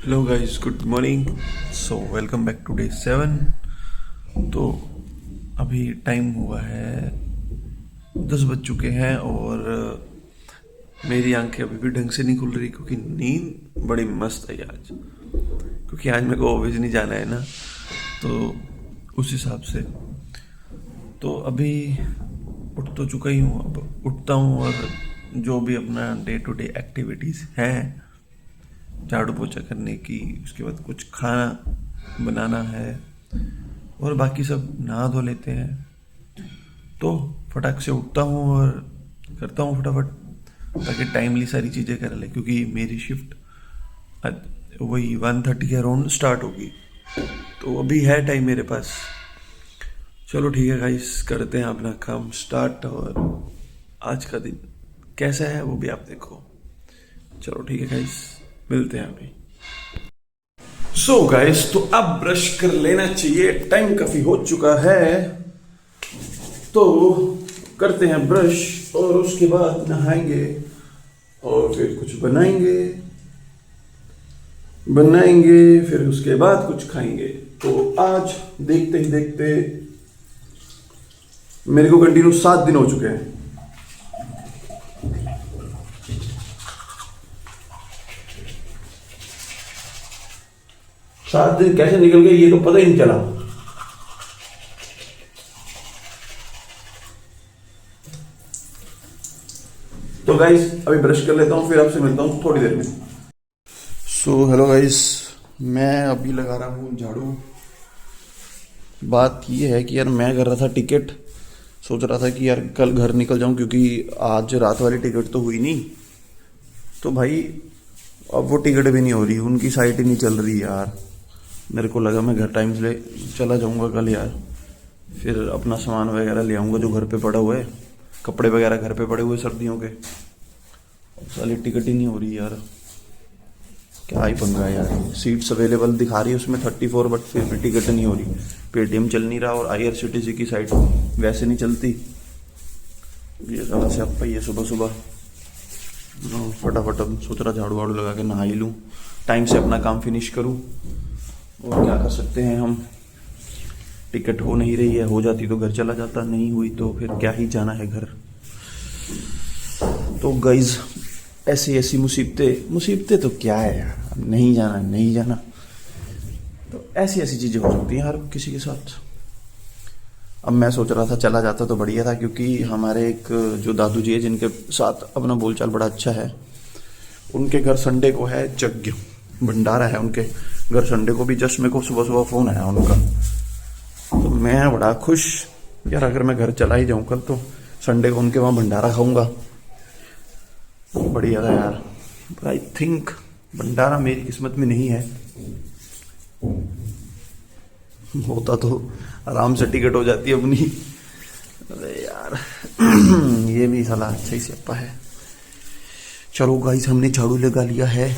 Hello guys, good morning. So welcome back to day 7। तो अभी time हुआ है 10 बज चुके हैं और मेरी आंखें अभी भी ढंग से नहीं खुल रही क्योंकि नींद बड़ी मस्त आई आज। क्योंकि आज मेरे को ऑफिस नहीं जाना है ना, तो उस हिसाब से तो अभी उठ तो चुका ही हूँ। अब उठता हूँ और जो भी अपना डे टू डे एक्टिविटीज़ हैं, झाड़ू पोछा करने की, उसके बाद कुछ खाना बनाना है और बाकी सब नहा धो लेते हैं। तो फटाक से उठता हूँ और करता हूँ फटाफट ताकि टाइमली सारी चीज़ें कर ले, क्योंकि मेरी शिफ्ट वही 1:30 के अराउंड स्टार्ट होगी। तो अभी है टाइम मेरे पास। चलो ठीक है गाइस, करते हैं अपना काम स्टार्ट और आज का दिन कैसा है वो भी आप देखो। चलो ठीक है गाइस, मिलते हैं अभी। सो गाइस, तो अब ब्रश कर लेना चाहिए, टाइम काफी हो चुका है। तो करते हैं ब्रश और उसके बाद नहाएंगे और फिर कुछ बनाएंगे फिर उसके बाद कुछ खाएंगे। तो आज देखते ही देखते मेरे को कंटिन्यू 7 दिन हो चुके हैं। 7 दिन कैसे निकल गए ये तो पता ही नहीं चला। तो गाइस अभी ब्रश कर लेता हूँ, फिर आपसे मिलता हूँ थोड़ी देर में। सो हेलो गाइस, मैं अभी लगा रहा हूँ झाड़ू। बात ये है कि यार मैं कर रहा था टिकट, सोच रहा था कि यार कल घर निकल जाऊं क्योंकि आज रात वाली टिकट तो हुई नहीं। तो भाई अब वो टिकट भी नहीं हो रही, उनकी साइट ही नहीं चल रही यार। मेरे को लगा मैं घर टाइम से चला जाऊंगा कल यार, फिर अपना सामान वगैरह ले आऊंगा जो घर पे पड़ा हुआ है, कपड़े वगैरह घर पे पड़े हुए सर्दियों के। अब साली टिकट ही नहीं हो रही यार, क्या ही पंगा है यार। सीट्स अवेलेबल दिखा रही है उसमें 34, बट फिर भी टिकट नहीं हो रही। पेटीएम चल नहीं रहा और IRCTC की साइट वैसे नहीं चलती। ये साला से अब ये सुबह सुबह फटाफट अब सोच रहा झाड़ू वाड़ू लगा के नहा ही लूँ, टाइम से अपना काम फिनिश करूँ। और क्या कर सकते हैं हम, टिकट हो नहीं रही है, हो जाती तो घर चला जाता, नहीं हुई तो फिर क्या ही जाना है घर। तो गाइज ऐसी ऐसी मुसीबतें तो क्या है यार, नहीं जाना तो ऐसी ऐसी चीजें हो सकती हैं हर किसी के साथ। अब मैं सोच रहा था चला जाता तो बढ़िया था, क्योंकि हमारे एक जो दादू जी है जिनके साथ अपना बोलचाल बड़ा अच्छा है, उनके घर संडे को है यज्ञ, भंडारा है उनके घर संडे को भी। जस्ट मेरे को सुबह सुबह फोन आया उनका, तो मैं बड़ा खुश यार, अगर मैं घर चला ही जाऊं कल तो संडे को उनके वहां भंडारा खाऊंगा, बढ़िया था यार। बट आई थिंक भंडारा मेरी किस्मत में नहीं है, होता तो आराम से टिकट हो जाती है अपनी। अरे यार ये भी साला अच्छा ही सियापा है। चलो गाइस, हमने झाड़ू लगा लिया है,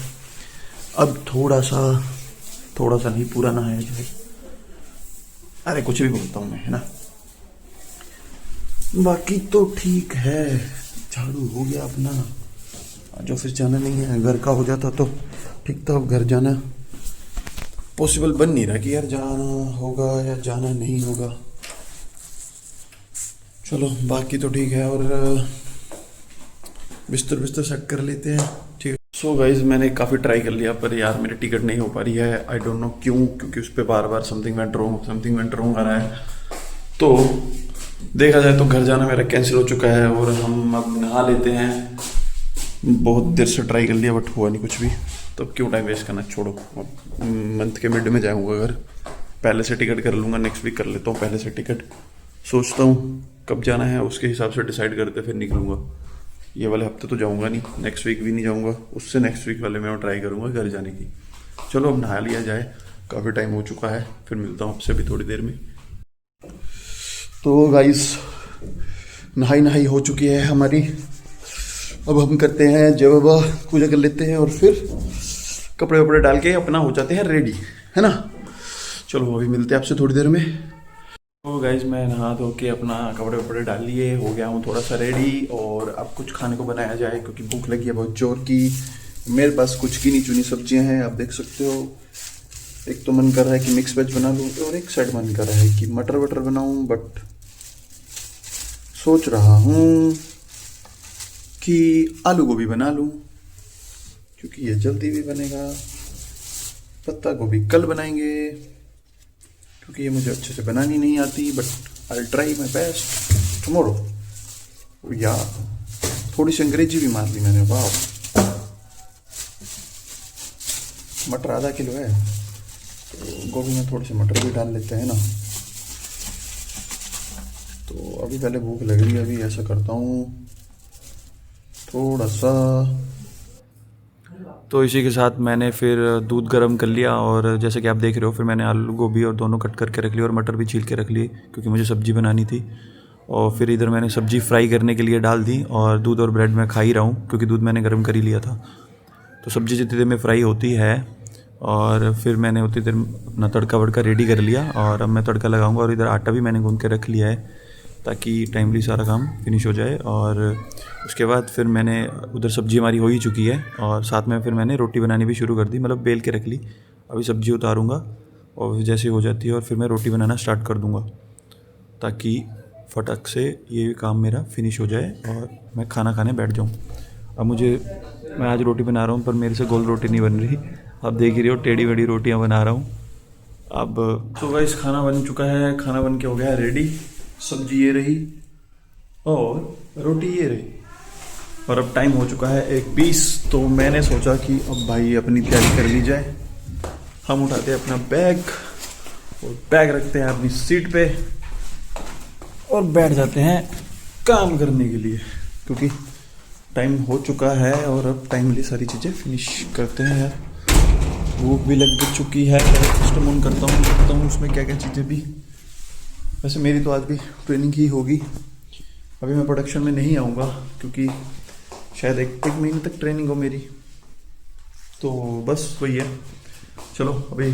अब थोड़ा सा नहीं, पूरा नहाया जाए। अरे कुछ भी बोलता हूँ मैं, है ना। बाकी तो ठीक है, झाड़ू हो गया अपना। आज ऑफिस जाना नहीं है, घर का हो जाता तो ठीक था। अब घर जाना पॉसिबल बन नहीं रहा कि यार जाना होगा या जाना नहीं होगा। चलो बाकी तो ठीक है, और बिस्तर सेट कर लेते हैं, ठीक है। सो गाइज मैंने काफ़ी ट्राई कर लिया पर यार मेरी टिकट नहीं हो पा रही है। आई डोंट नो क्यों, क्योंकि उस पर बार बार समथिंग वेंट रॉन्ग आ रहा है। तो देखा जाए तो घर जाना मेरा कैंसिल हो चुका है और हम अब नहा लेते हैं। बहुत देर से ट्राई कर लिया बट हुआ नहीं कुछ भी, तो क्यों टाइम वेस्ट करना, छोड़ो। अब मंथ के मिड में जाऊंगा घर, पहले से टिकट कर लूँगा, नेक्स्ट वीक कर लेता हूँ पहले से टिकट। सोचता हूँ कब जाना है उसके हिसाब से डिसाइड करते फिर निकलूँगा। ये वाले हफ्ते तो जाऊँगा नहीं, नेक्स्ट वीक भी नहीं जाऊँगा, उससे नेक्स्ट वीक वाले में मैं ट्राई करूँगा घर जाने की। चलो अब नहा लिया जाए, काफ़ी टाइम हो चुका है, फिर मिलता हूँ आपसे भी थोड़ी देर में। तो गाइस नहाई हो चुकी है हमारी, अब हम करते हैं जय बाबा, पूजा कर लेते हैं और फिर कपड़े वपड़े डाल के अपना हो जाते हैं रेडी, है ना। चलो अभी मिलते हैं आपसे थोड़ी देर में। तो गाइज मैं नहा धो के अपना कपड़े वपड़े डाल लिए, हो गया हूँ थोड़ा सा रेडी और अब कुछ खाने को बनाया जाए क्योंकि भूख लगी है बहुत जोर की। मेरे पास कुछ गिनी चुनी सब्जियां हैं, आप देख सकते हो। एक तो मन कर रहा है कि मिक्स वेज बना लूँ, और एक साइड मन कर रहा है कि मटर वटर बनाऊँ, बट सोच रहा हूँ कि आलू गोभी बना लूँ, क्योंकि ये जल्दी भी बनेगा। पत्ता गोभी कल बनाएंगे, क्योंकि ये मुझे अच्छे से बनानी नहीं आती, but I try my best tomorrow. या थोड़ी सी अंग्रेजी भी मार ली मैंने, वाह। मटर आधा किलो है, तो गोभी में थोड़े से मटर भी डाल लेते हैं ना। तो अभी पहले भूख लगेगी, अभी ऐसा करता हूँ थोड़ा सा। तो इसी के साथ मैंने फिर दूध गर्म कर लिया, और जैसे कि आप देख रहे हो, फिर मैंने आलू गोभी और दोनों कट करके रख लिए, और मटर भी छील के रख लिए, क्योंकि मुझे सब्ज़ी बनानी थी। और फिर इधर मैंने सब्ज़ी फ्राई करने के लिए डाल दी, और दूध और ब्रेड मैं खा ही रहा हूँ, क्योंकि दूध मैंने गर्म कर ही लिया था। तो सब्ज़ी जितनी देर में फ्राई होती है, और फिर मैंने उतनी देर अपना तड़का वड़का रेडी कर लिया, और अब मैं तड़का लगाऊंगा। और इधर आटा भी मैंने गूंद के रख लिया है, ताकि टाइमली सारा काम फिनिश हो जाए। और उसके बाद फिर मैंने उधर सब्ज़ी हमारी हो ही चुकी है, और साथ में फिर मैंने रोटी बनानी भी शुरू कर दी, मतलब बेल के रख ली। अभी सब्ज़ी उतारूँगा, और जैसे हो जाती है और फिर मैं रोटी बनाना स्टार्ट कर दूँगा, ताकि फटक से ये काम मेरा फिनिश हो जाए और मैं खाना खाने बैठ जाऊँ। अब मैं आज रोटी बना रहा हूँ, पर मेरे से गोल रोटी नहीं बन रही। आप देख ही रहे हो, टेढ़ी वेढ़ी रोटियाँ बना रहा हूँ। अब तो गाइस खाना बन चुका है, खाना बन के हो गया है रेडी। सब्जी ये रही और रोटी ये रही, और अब टाइम हो चुका है 1:20। तो मैंने सोचा कि अब भाई अपनी तैयारी कर ली जाए। हम उठाते हैं अपना बैग, और बैग रखते हैं अपनी सीट पे, और बैठ जाते हैं काम करने के लिए, क्योंकि टाइम हो चुका है, और अब टाइमली सारी चीज़ें फिनिश करते हैं यार। भूख भी लग चुकी है। सिस्टम ऑन करता हूँ, देखता हूँ उसमें क्या क्या चीज़ें भी। वैसे मेरी तो आज भी ट्रेनिंग ही होगी। अभी मैं प्रोडक्शन में नहीं आऊँगा, क्योंकि शायद एक महीने तक ट्रेनिंग हो मेरी। तो बस वही है। चलो अभी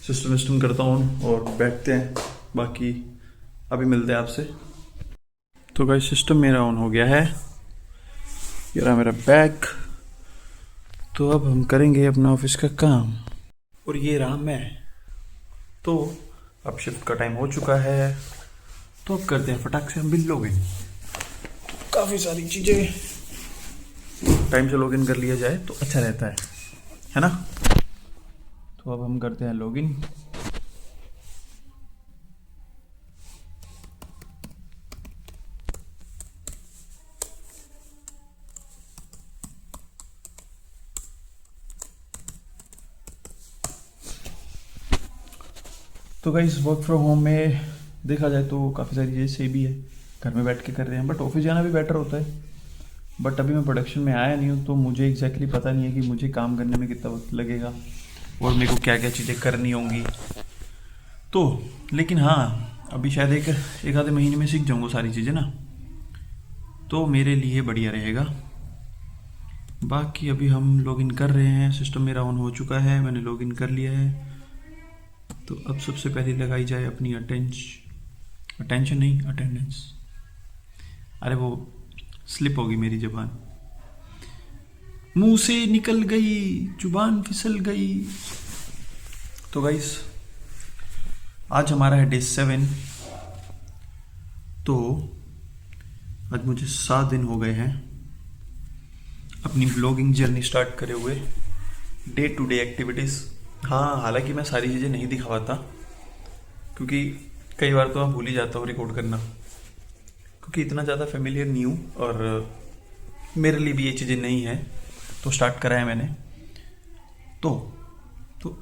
सिस्टम करता हूँ और बैठते हैं, बाकी अभी मिलते हैं आपसे। तो गाइस सिस्टम मेरा ऑन हो गया है, ये रहा मेरा बैग। तो अब हम करेंगे अपना ऑफिस का काम, और ये रहा मैं। तो अब शिफ्ट का टाइम हो चुका है, तो अब करते हैं फटाक से हम भी लॉगिन। काफ़ी सारी चीज़ें टाइम से लॉगिन कर लिया जाए तो अच्छा रहता है ना। तो अब हम करते हैं लॉगिन। तो गाइस वर्क फ्रॉम होम में देखा जाए तो काफ़ी सारी चीज़ें सेम ही है, घर में बैठ के कर रहे हैं, बट ऑफिस जाना भी बेटर होता है। बट अभी मैं प्रोडक्शन में आया नहीं हूँ, तो मुझे एग्जैक्टली पता नहीं है कि मुझे काम करने में कितना वक्त लगेगा, और मेरे को क्या क्या चीज़ें करनी होंगी। तो लेकिन हाँ, अभी शायद एक आधे महीने में सीख जाऊँगा सारी चीज़ें ना, तो मेरे लिए बढ़िया रहेगा। बाकी अभी हम लॉगिन कर रहे हैं, सिस्टम मेरा ऑन हो चुका है, मैंने लॉगिन कर लिया है। तो अब सबसे पहले लगाई जाए अपनी अटेंशन नहीं, अटेंडेंस। अरे वो स्लिप होगी मेरी ज़बान, मुंह से निकल गई, जुबान फिसल गई। तो गाइस आज हमारा है डे 7। तो आज मुझे 7 दिन हो गए हैं अपनी ब्लॉगिंग जर्नी स्टार्ट करे हुए। डे टू डे एक्टिविटीज़, हाँ हालांकि मैं सारी चीज़ें नहीं दिखा पाता, क्योंकि कई बार तो मैं भूल ही जाता हूँ रिकॉर्ड करना, क्योंकि इतना ज़्यादा फेमिलियर नहीं हूँ, और मेरे लिए भी ये चीज़ें नहीं है, तो स्टार्ट करा है मैंने। तो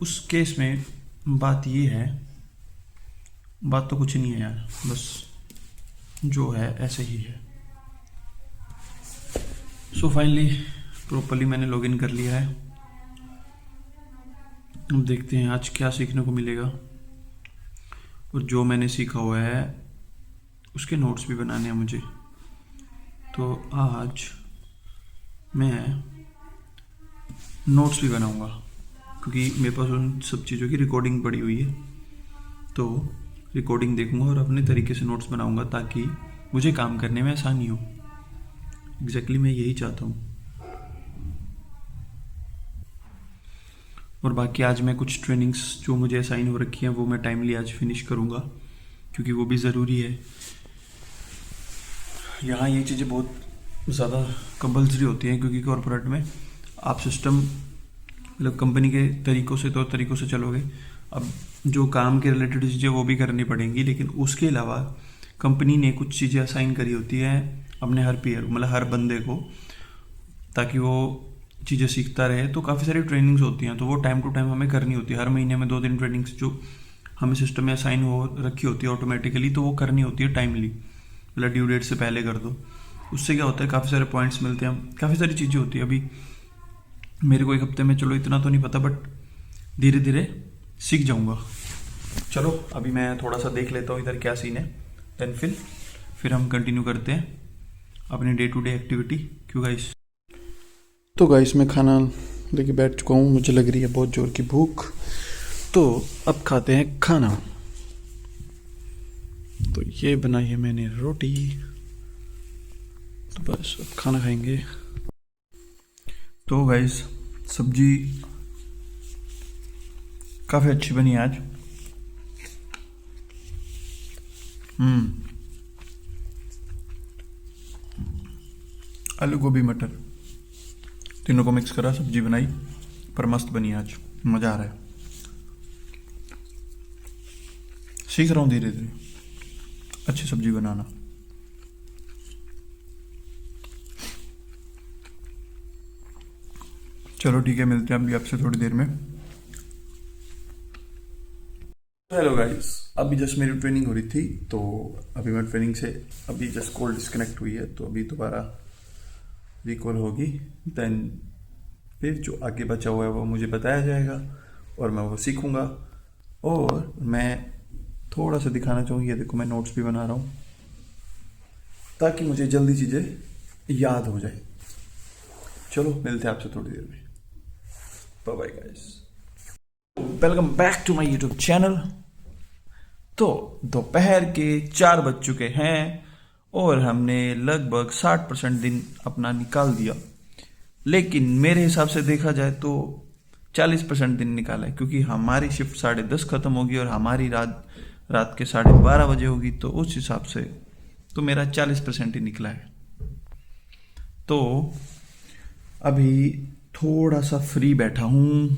उस केस में बात ये है, बात तो कुछ नहीं है यार, बस जो है ऐसे ही है। सो फाइनली प्रॉपरली मैंने लॉगिन कर लिया है। अब देखते हैं आज क्या सीखने को मिलेगा, और जो मैंने सीखा हुआ है उसके नोट्स भी बनाने हैं मुझे। तो आज मैं नोट्स भी बनाऊंगा, क्योंकि मेरे पास उन सब चीज़ों की रिकॉर्डिंग पड़ी हुई है। तो रिकॉर्डिंग देखूंगा और अपने तरीके से नोट्स बनाऊंगा, ताकि मुझे काम करने में आसानी हो। एग्जैक्टली मैं यही चाहता हूँ। और बाकी आज मैं कुछ ट्रेनिंग्स जो मुझे असाइन हो रखी हैं वो मैं टाइमली आज फिनिश करूँगा, क्योंकि वो भी ज़रूरी है। यहाँ ये चीज़ें बहुत ज़्यादा कंपल्सरी होती हैं, क्योंकि कॉर्पोरेट में आप सिस्टम मतलब कंपनी के तरीक़ों से तौर तरीक़ों से चलोगे। अब जो काम के रिलेटेड चीज़ें वो भी करनी पड़ेंगी, लेकिन उसके अलावा कंपनी ने कुछ चीज़ें असाइन करी होती हैं अपने हर पीयर मतलब हर बंदे को, ताकि वो चीज़ें सीखता रहे। तो काफ़ी सारी ट्रेनिंग्स होती हैं, तो वो टाइम टू टाइम हमें करनी होती है। हर महीने में 2-3 ट्रेनिंग्स जो हमें सिस्टम में असाइन हो रखी होती है ऑटोमेटिकली, तो वो करनी होती है टाइमली, मतलब ड्यू डेट से पहले कर दो। उससे क्या होता है, काफ़ी सारे पॉइंट्स मिलते हैं, काफ़ी सारी चीज़ें होती है। अभी मेरे को 1 हफ्ते में चलो इतना तो नहीं पता, बट धीरे धीरे सीख जाऊँगा। चलो अभी मैं थोड़ा सा देख लेता हूँ इधर क्या सीन है, देन फिर हम कंटिन्यू करते हैं अपनी डे टू डे एक्टिविटी। क्यों गाइस? तो गाइस मैं खाना लेके बैठ चुका हूँ, मुझे लग रही है बहुत जोर की भूख, तो अब खाते हैं खाना। तो ये बनाई है मैंने रोटी, तो बस अब खाना खाएंगे। तो गाइस सब्जी काफ़ी अच्छी बनी आज। आलू गोभी मटर तीनों को मिक्स करा सब्जी बनाई, पर मस्त बनी आज, मज़ा आ रहा है। सीख रहा हूँ धीरे धीरे अच्छी सब्जी बनाना। चलो ठीक है, मिलते हैं अभी आपसे थोड़ी देर में। हेलो गाइस, अभी जस्ट मेरी ट्रेनिंग हो रही थी, तो अभी मैं ट्रेनिंग से अभी जस्ट कॉल डिस्कनेक्ट हुई है, तो अभी दोबारा रिकॉल होगी। देन फिर जो आगे बचा हुआ है वो मुझे बताया जाएगा और मैं वो सीखूंगा। और मैं थोड़ा सा दिखाना चाहूँगी, ये देखो मैं नोट्स भी बना रहा हूँ ताकि मुझे जल्दी चीज़ें याद हो जाए। चलो मिलते हैं आपसे थोड़ी देर में। Bye bye guys, welcome back to my YouTube channel. तो दोपहर के 4 बज चुके हैं और हमने लगभग 60% दिन अपना निकाल दिया, लेकिन मेरे हिसाब से देखा जाए तो 40% दिन निकाला है, क्योंकि हमारी शिफ्ट 10:30 ख़त्म होगी और हमारी रात के 12:30 बजे होगी। तो उस हिसाब से तो मेरा 40% ही निकला है। तो अभी थोड़ा सा फ्री बैठा हूँ,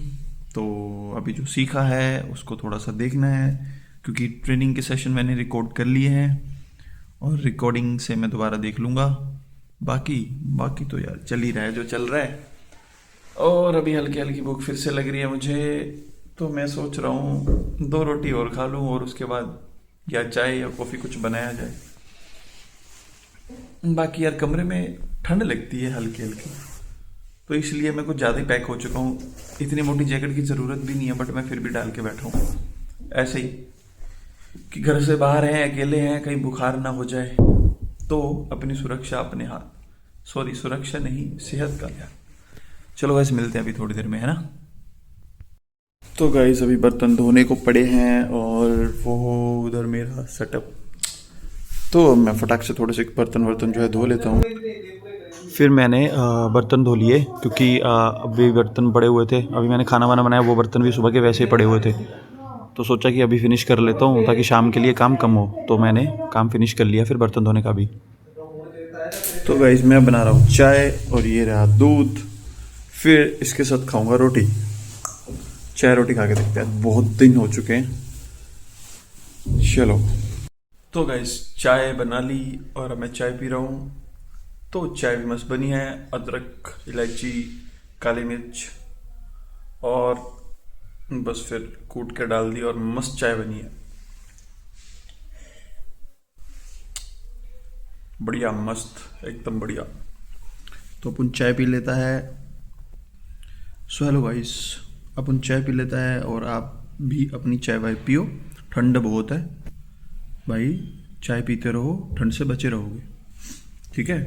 तो अभी जो सीखा है उसको थोड़ा सा देखना है, क्योंकि ट्रेनिंग के सेशन मैंने रिकॉर्ड कर लिए हैं और रिकॉर्डिंग से मैं दोबारा देख लूँगा। बाकी तो यार चल ही रहा है जो चल रहा है। और अभी हल्की हल्की भूख फिर से लग रही है मुझे, तो मैं सोच रहा हूँ 2 रोटी और खा लूँ और उसके बाद या चाय या कॉफ़ी कुछ बनाया जाए। बाकी यार कमरे में ठंड लगती है हल्की हल्की, तो इसलिए मैं कुछ ज़्यादा ही पैक हो चुका हूँ। इतनी मोटी जैकेट की ज़रूरत भी नहीं है, बट मैं फिर भी डाल के बैठा हूँ ऐसे ही, कि घर से बाहर हैं, अकेले हैं, कहीं बुखार ना हो जाए। तो अपनी सुरक्षा अपने हाथ, सॉरी सुरक्षा नहीं, सेहत का यार। चलो गाइस मिलते हैं अभी थोड़ी देर में, है ना। तो गाइस अभी बर्तन धोने को पड़े हैं और वो उधर मेरा सेटअप, तो मैं फटाक से थोड़े से बर्तन जो है धो लेता हूँ। फिर मैंने बर्तन धो लिए, क्योंकि अभी बर्तन पड़े हुए थे। अभी मैंने खाना वाना बनाया, वो बर्तन भी सुबह के वैसे ही पड़े हुए थे, तो सोचा कि अभी फिनिश कर लेता हूँ ताकि शाम के लिए काम कम हो। तो मैंने काम फिनिश कर लिया फिर बर्तन धोने का भी। तो गाइस मैं बना रहा हूँ चाय और ये रहा दूध, फिर इसके साथ खाऊंगा रोटी। चाय रोटी खा के देखते हैं, बहुत दिन हो चुके हैं। चलो तो गाइस चाय बना ली और मैं चाय पी रहा हूँ। तो चाय भी मस्त बनी है, अदरक, इलायची, काली मिर्च और बस फिर कूट के डाल दी और मस्त चाय बनी है, बढ़िया मस्त एकदम बढ़िया। तो अपन चाय पी लेता है। सो हेलो गाइस, अपन चाय पी लेता है और आप भी अपनी चाय वाय पियो, ठंड बहुत है भाई, चाय पीते रहो, ठंड से बचे रहोगे, ठीक है।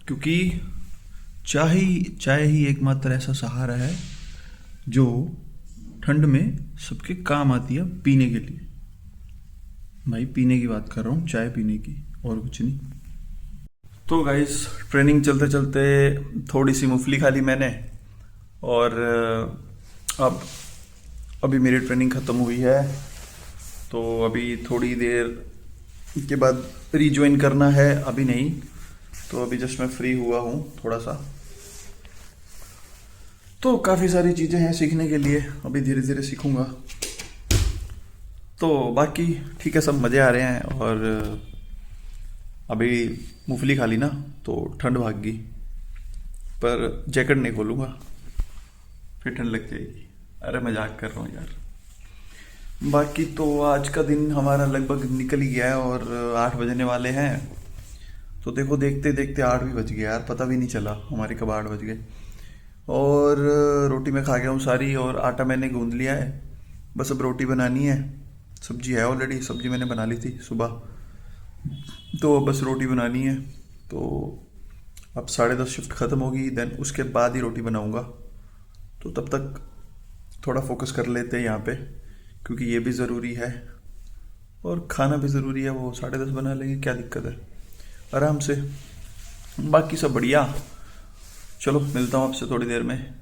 क्योंकि चाय ही एकमात्र ऐसा सहारा है जो ठंड में सबके काम आती है पीने के लिए। भाई पीने की बात कर रहा हूँ, चाय पीने की, और कुछ नहीं। तो गाइस ट्रेनिंग चलते चलते थोड़ी सी मूंगफली खा ली मैंने, और अब अभी मेरी ट्रेनिंग ख़त्म हुई है, तो अभी थोड़ी देर के बाद रीज्वाइन करना है, अभी नहीं। तो अभी जस्ट मैं फ्री हुआ हूँ थोड़ा सा, तो काफ़ी सारी चीज़ें हैं सीखने के लिए, अभी धीरे धीरे सीखूँगा। तो बाकी ठीक है, सब मज़े आ रहे हैं। और अभी मूंगफली खा ली ना, तो ठंड भाग गई, पर जैकेट नहीं खोलूँगा, फिर ठंड लग जाएगी। अरे मजाक कर रहा हूँ यार। बाकी तो आज का दिन हमारा लगभग निकल ही गया है और 8 बजने वाले हैं। तो देखो देखते देखते 8 भी बज गए यार, पता भी नहीं चला हमारे कब 8 बज गए। और रोटी मैं खा गया हूँ सारी, और आटा मैंने गूंद लिया है, बस अब रोटी बनानी है। सब्जी है ऑलरेडी, सब्जी मैंने बना ली थी सुबह, तो बस रोटी बनानी है। तो अब 10:30 शिफ्ट ख़त्म होगी, देन उसके बाद ही रोटी बनाऊंगा। तो तब तक थोड़ा फोकस कर लेते हैं यहाँ पे, क्योंकि ये भी ज़रूरी है और खाना भी ज़रूरी है। वो 10:30 बना लेंगे, क्या दिक्कत है, आराम से। बाकी सब बढ़िया। चलो मिलता हूँ आपसे थोड़ी देर में।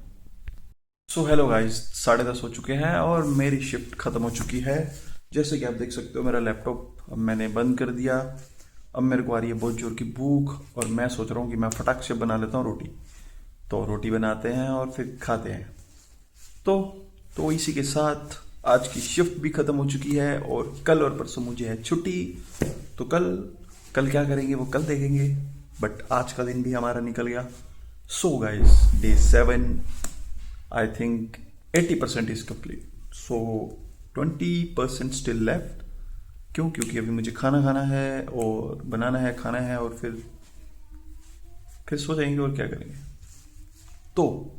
सो हेलो गाइस, 10:30 हो चुके हैं और मेरी शिफ्ट ख़त्म हो चुकी है। जैसे कि आप देख सकते हो, मेरा लैपटॉप अब मैंने बंद कर दिया। अब मेरे को आ रही है बहुत जोर की भूख, और मैं सोच रहा हूँ कि मैं फटाक से बना लेता हूँ रोटी। तो रोटी बनाते हैं और फिर खाते हैं। तो इसी के साथ आज की शिफ्ट भी ख़त्म हो चुकी है, और कल और परसों मुझे है छुट्टी। तो कल क्या करेंगे वो कल देखेंगे, बट आज का दिन भी हमारा निकल गया। So guys, day 7 I think 80% is complete, so 20% still left. क्यों? क्योंकि अभी मुझे खाना है और बनाना है, खाना है, और फिर सो जाएंगे और क्या करेंगे। तो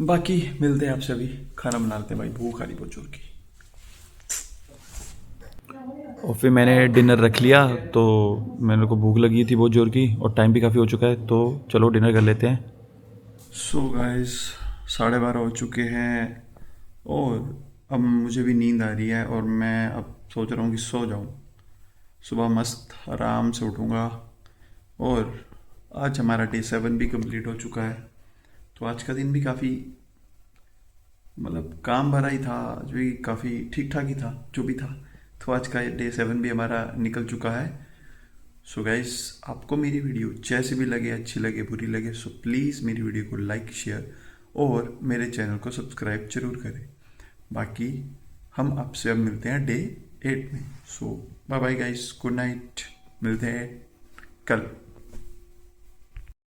बाकी मिलते हैं आपसे, अभी खाना बना लेते हैं भाई, भूख आ रही बहुत जोर की। और फिर मैंने डिनर रख लिया, तो मेरे को भूख लगी थी बहुत ज़ोर की, और टाइम भी काफ़ी हो चुका है, तो चलो डिनर कर लेते हैं। सो गाइस, 12:30 हो चुके हैं और अब मुझे भी नींद आ रही है, और मैं अब सोच रहा हूँ कि सो जाऊँ। सुबह मस्त आराम से उठूँगा। और आज हमारा डे 7 भी कंप्लीट हो चुका है। तो आज का दिन भी काफ़ी मतलब काम भरा ही था, जो भी काफ़ी ठीक ठाक ही था, जो भी था। तो आज का डे 7 भी हमारा निकल चुका है। सो गाइस, आपको मेरी वीडियो जैसे भी लगे, अच्छी लगे, बुरी लगे, सो प्लीज़ मेरी वीडियो को लाइक, शेयर और मेरे चैनल को सब्सक्राइब जरूर करें। बाकी हम आपसे अब मिलते हैं डे 8 में। So bye bye guys, good night, मिलते हैं कल।